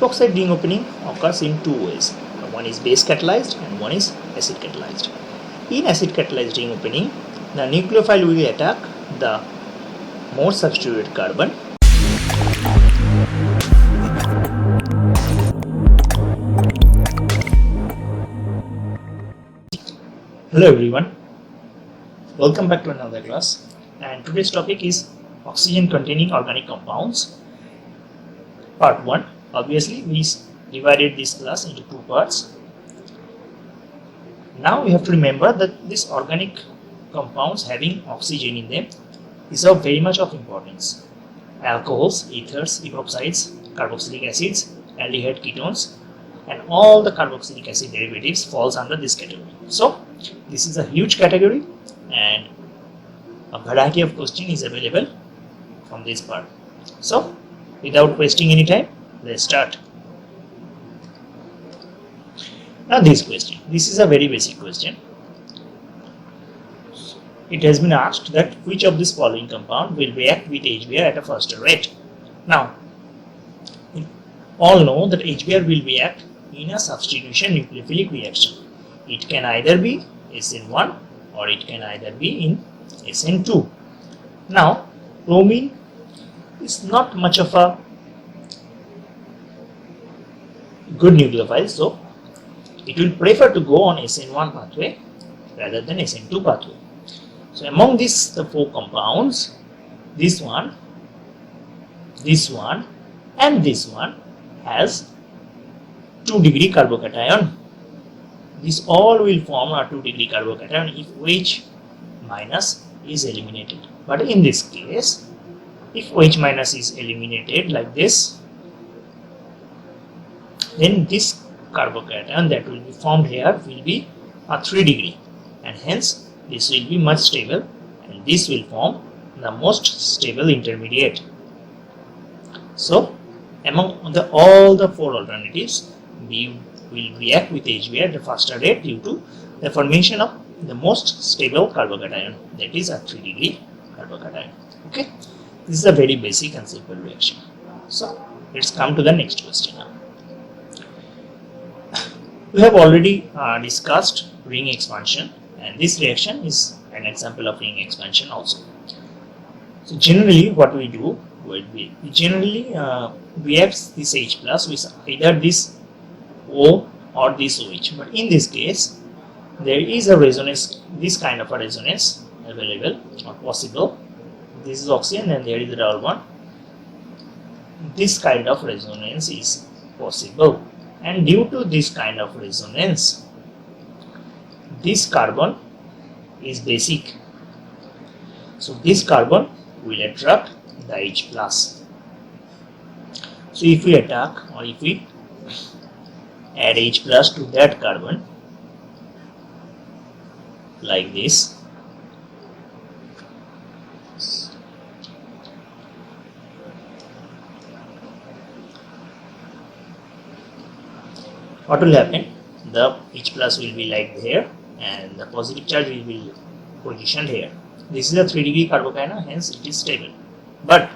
Epoxide ring opening occurs in two ways. One is base catalyzed and one is acid catalyzed. In acid catalyzed ring opening, the nucleophile will attack the more substituted carbon. Hello everyone, welcome back to another class, and today's topic is oxygen containing organic compounds, part 1. Obviously we divided this class into two parts. Now we have to remember that these organic compounds having oxygen in them is of very much of importance. Alcohols, ethers, epoxides, carboxylic acids, aldehyde ketones, and all the carboxylic acid derivatives falls under this category. So this is a huge category and a variety of question is available from this part. So without wasting any time, let's start. Now this question, this is a very basic question. It has been asked that which of this following compound will react with HBr at a faster rate. Now we all know that HBr will react in a substitution nucleophilic reaction. It can either be SN1 or it can either be in SN2. Now bromine is not much of a good nucleophile, so it will prefer to go on SN1 pathway rather than SN2 pathway. So among these the four compounds, this one and this one has 2-degree carbocation. This all will form a 2-degree carbocation if OH minus is eliminated. But in this case, if OH minus is eliminated like this, then this carbocation that will be formed here will be a 3-degree, and hence this will be much stable, and this will form the most stable intermediate. So among all the four alternatives, we will react with HBr at a faster rate due to the formation of the most stable carbocation, that is a 3-degree carbocation. Okay, this is a very basic and simple reaction. So let's come to the next question now. We have already discussed ring expansion, and this reaction is an example of ring expansion also. So generally what we do, we generally react this H plus with either this O or this OH, but in this case there is a resonance, this kind of a resonance available or possible. This is oxygen and there is the double bond. This kind of resonance is possible, and due to this kind of resonance, this carbon is basic, so this carbon will attract the H plus. So if we attack or if we add H plus to that carbon like this, what will happen? The H plus will be like there and the positive charge will be positioned here. This is a 3-degree carbocation, hence it is stable. But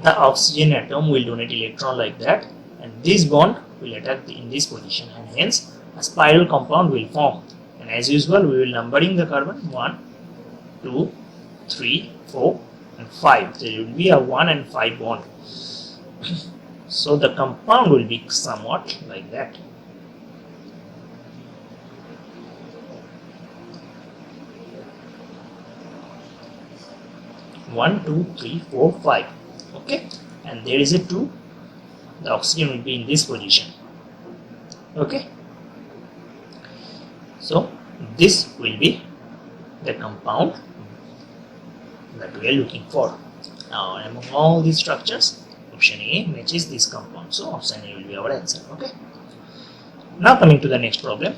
the oxygen atom will donate electron like that, and this bond will attack in this position, and hence a spiral compound will form. And as usual, we will numbering the carbon 1, 2, 3, 4 and 5. There will be a 1 and 5 bond. So the compound will be somewhat like that. One, two, three, four, 5. Okay, and there is a 2. The oxygen will be in this position. Okay, so this will be the compound that we are looking for. Now among all these structures, option A matches this compound, so option A will be our answer. Okay, now coming to the next problem,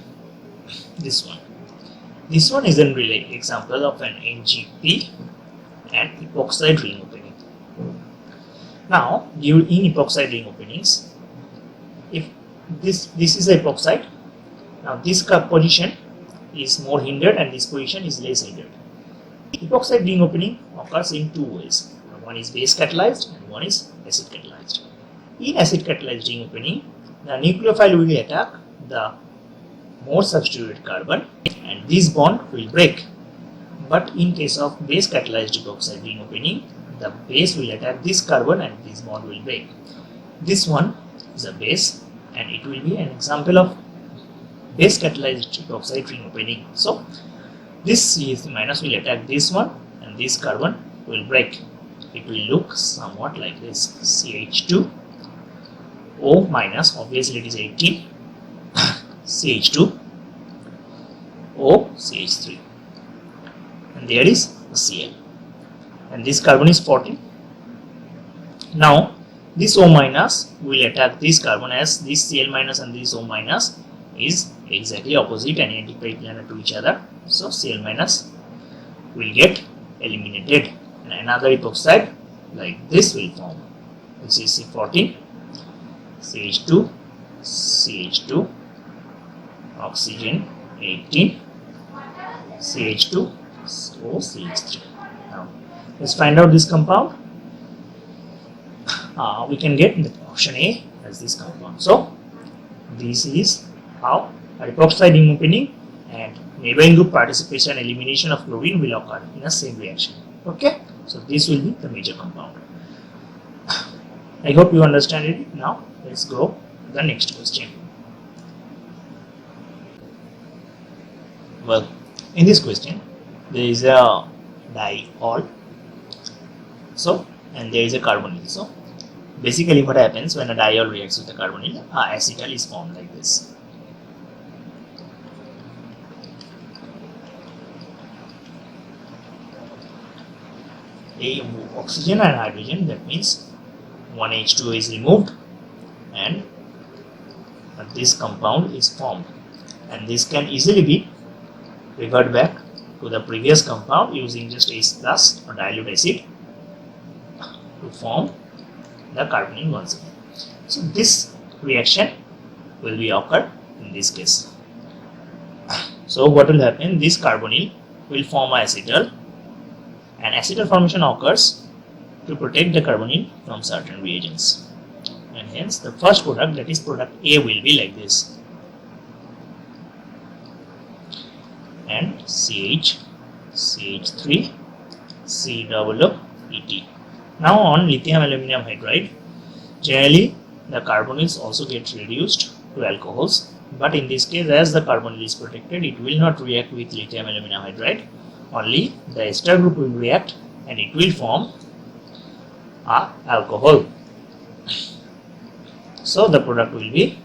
this one is a really example of an NGP and epoxide ring opening. Now in epoxide ring openings, if this is epoxide, now this position is more hindered and this position is less hindered. Epoxide ring opening occurs in two ways. One is base catalyzed and one is acid catalyzed. In acid catalyzed ring opening, the nucleophile will attack the more substituted carbon and this bond will break. But in case of base catalyzed epoxide ring opening, the base will attack this carbon and this bond will break. This one is a base and it will be an example of base catalyzed epoxide ring opening. So this CH3- will attack this one and this carbon will break. It will look somewhat like this: CH2 O minus, obviously it is 18, CH2 O CH3, and there is the Cl, and this carbon is 14. Now this O minus will attack this carbon, as this Cl minus and this O minus is exactly opposite and antiplanar to each other. So Cl minus will get eliminated and another epoxide like this will form, which is C14, CH2, CH2, oxygen 18, CH2, O CH3. Now let's find out this compound. We can get the option A as this compound. So this is how a epoxide ring opening and neighboring group participation and elimination of chlorine will occur in the same reaction. Okay, so this will be the major compound. I hope you understand it. Now let's go to the next question. Well, in this question there is a diol, so, and there is a carbonyl. So basically what happens when a diol reacts with a carbonyl, acetal is formed like this. Oxygen and hydrogen, that means one H2 is removed and this compound is formed, and this can easily be revert back to the previous compound using just H plus or dilute acid to form the carbonyl once again. So this reaction will be occurred in this case. So what will happen? This carbonyl will form acetal, and acetal formation occurs to protect the carbonyl from certain reagents, and hence the first product, that is product A, will be like this, and CH, CH3, C double O, ET. Now on lithium aluminum hydride, generally the carbonyls also get reduced to alcohols, but in this case, as the carbonyl is protected, it will not react with lithium aluminum hydride. Only the ester group will react and it will form a alcohol. So the product will be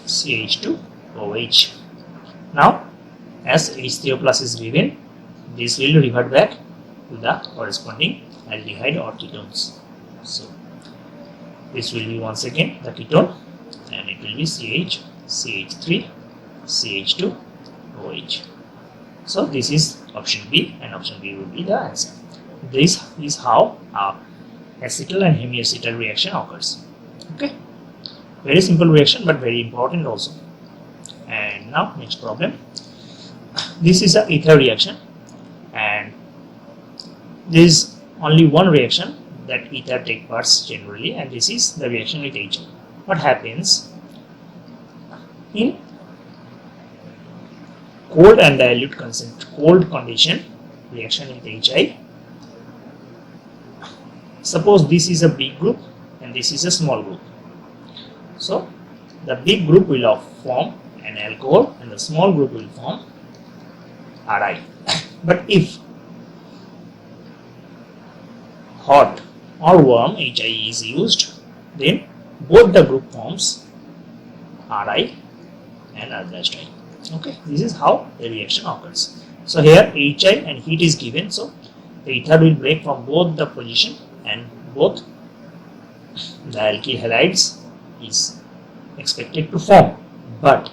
CH2OH. Now as H3O plus is given, this will revert back to the corresponding aldehyde or ketones. So this will be once again the ketone, and it will be CH, CH3, CH2, OH. So this is option B, and option B will be the answer. This is how acetal and hemiacetal reaction occurs. Okay, very simple reaction but very important also. And now next problem. This is a ether reaction, and there is only one reaction that ether take parts generally, and this is the reaction with HI. What happens in cold and dilute cold condition reaction with HI? Suppose this is a big group and this is a small group. So the big group will form an alcohol and the small group will form Ri. But if hot or warm HI is used, then both the group forms Ri and R-I. Okay, this is how the reaction occurs. So here HI and heat is given, so the ether will break from both the position and both the alkyl halides is expected to form. But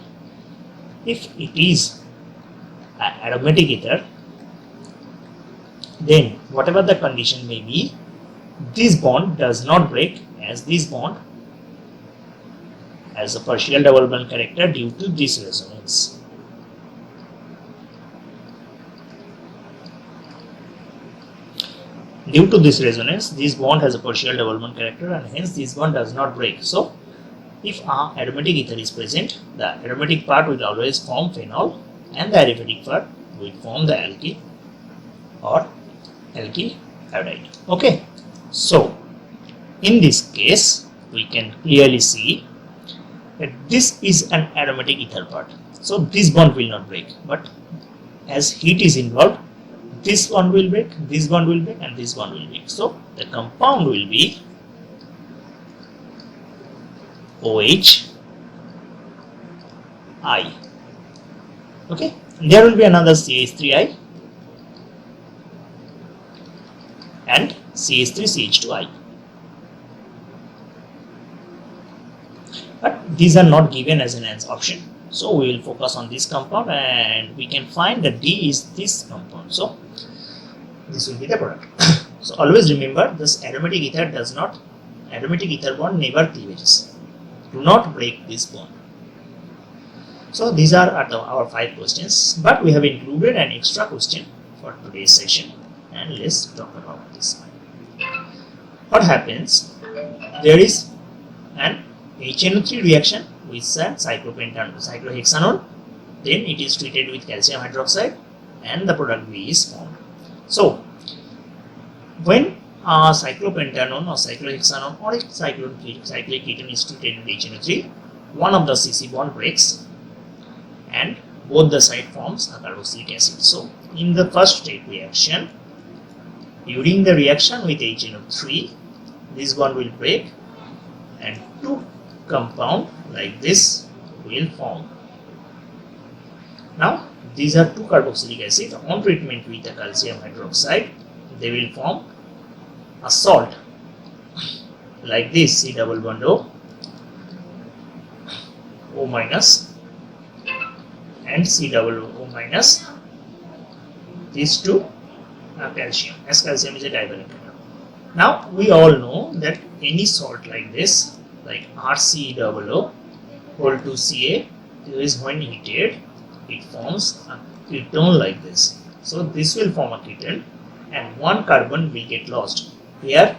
if it is aromatic ether, then whatever the condition may be, this bond does not break, as this bond has a partial double bond character due to this resonance. Due to this resonance, this bond has a partial double bond character and hence this bond does not break. So, if aromatic ether is present, the aromatic part will always form phenol and the adiabatic part will form the alkyl or alkyl iodide. Okay, so in this case, we can clearly see that this is an aromatic ether part. So this bond will not break, but as heat is involved, this bond will break, this bond will break, and this bond will break. So the compound will be OH I. Okay, there will be another CH3I and CH3CH2I. But these are not given as an option. So we will focus on this compound and we can find that D is this compound. So this will be the product. So always remember, this aromatic ether bond never cleavages. Do not break this bond. So these are our 5 questions, but we have included an extra question for today's session and let's talk about this. What happens? There is an HNO3 reaction with cyclohexanol, then it is treated with calcium hydroxide and the product B is formed. So when cyclopentanone or cyclohexanone or cyclic ketone is treated with HNO3, one of the CC bond breaks and both the side forms a carboxylic acid. So in the first state reaction, during the reaction with HNO3, this bond will break and 2 compound like this will form. Now these are 2 carboxylic acid. On treatment with the calcium hydroxide, they will form a salt like this, C double bond O, O minus and C double O minus, these 2 are calcium, as calcium is a divalent metal. Now we all know that any salt like this, like RCOO whole 2 Ca, is when heated, it forms a ketone like this. So this will form a ketone and 1 carbon will get lost. Here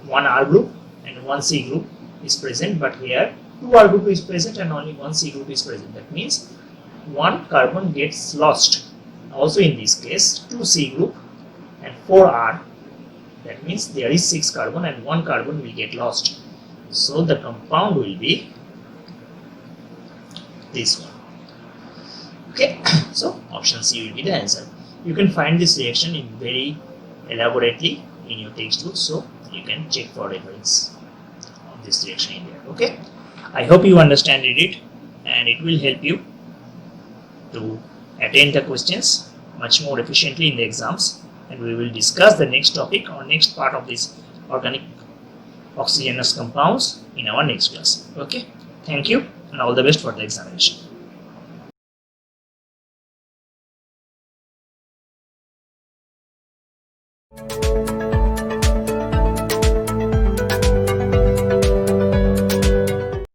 1 R group and 1 C group is present, but here 2 R group is present and only 1 C group is present. That means 1 carbon gets lost. Also in this case 2 C group and 4 R, that means there is 6 carbon and 1 carbon will get lost. So the compound will be this one. Okay, so option C will be the answer. You can find this reaction in very elaborately in your textbook, so you can check for reference of this reaction in there. Okay, I hope you understand it and it will help you to attain the questions much more efficiently in the exams, and we will discuss the next topic or next part of this organic oxygenous compounds in our next class. Okay, thank you and all the best for the examination.